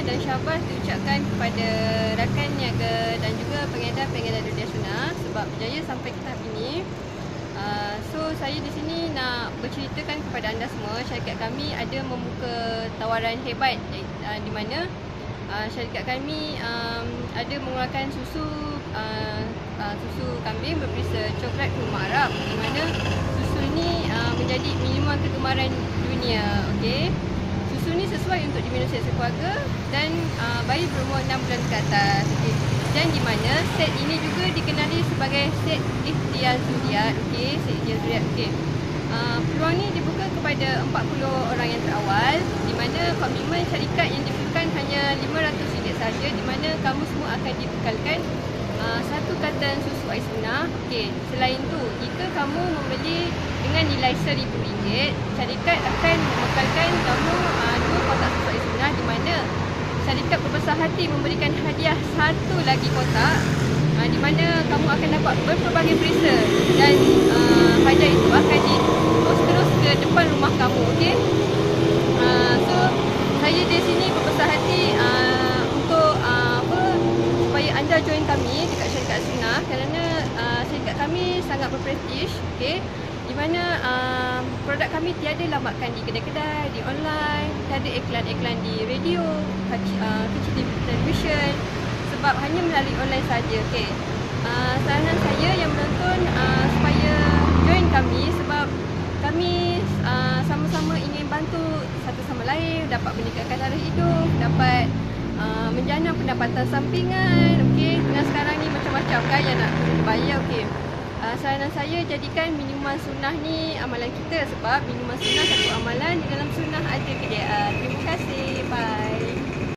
dan syabas diucapkan kepada rakan niaga dan juga pengedar-pengedar dunia sunnah sebab berjaya sampai ke tahap ini. So saya di sini nak berceritakan kepada anda semua, syarikat kami ada membuka tawaran hebat di mana syarikat kami ada mengeluarkan susu kambing berperisa coklat kurma Arab, di mana susu ni menjadi minuman kegemaran dunia. Okey. Susu ni sesuai untuk diminum sekeluarga dan bayi berumur 6 bulan ke atas. Okay. Dan di mana set ini juga dikenali sebagai set ikhtiar zuriat. Okey, set ikhtiar zuriat. Okey. Peluang ni dibuka kepada 40 orang yang terawal, di mana komitmen syarikat yang diperlukan hanya RM500 saja, di mana kamu semua akan dibekalkan satu karton susu ais sunnah. Okey, selain tu, jika kamu membeli dengan nilai RM1,000, syarikat akan membekalkan kamu 2 kotak susu ais sunnah, di mana syarikat berbesar hati memberikan hadiah satu lagi kotak, di mana kamu akan dapat berpelbagai perisa dan hadiah itu akan terus ke depan rumah kamu. Okey. So saya di sini berbesar hati untuk supaya anda join kami dekat syarikat sunnah, kerana syarikat kami sangat berprestij. Okey. Di mana produk kami tiada lambakan di kedai-kedai, di online, tiada iklan-iklan di radio, kecil television, sebab hanya melalui online saja. Okey. Saranan saya yang menonton supaya join kami, sebab kami sama-sama ingin bantu satu sama lain, dapat meningkatkan taraf hidup, dapat menjana pendapatan sampingan. Okey, dengan sekarang ni macam-macam kan yang nak bayar. Okey. Saranan saya, jadikan minuman sunnah ni amalan kita, sebab minuman sunnah satu amalan di dalam sunnah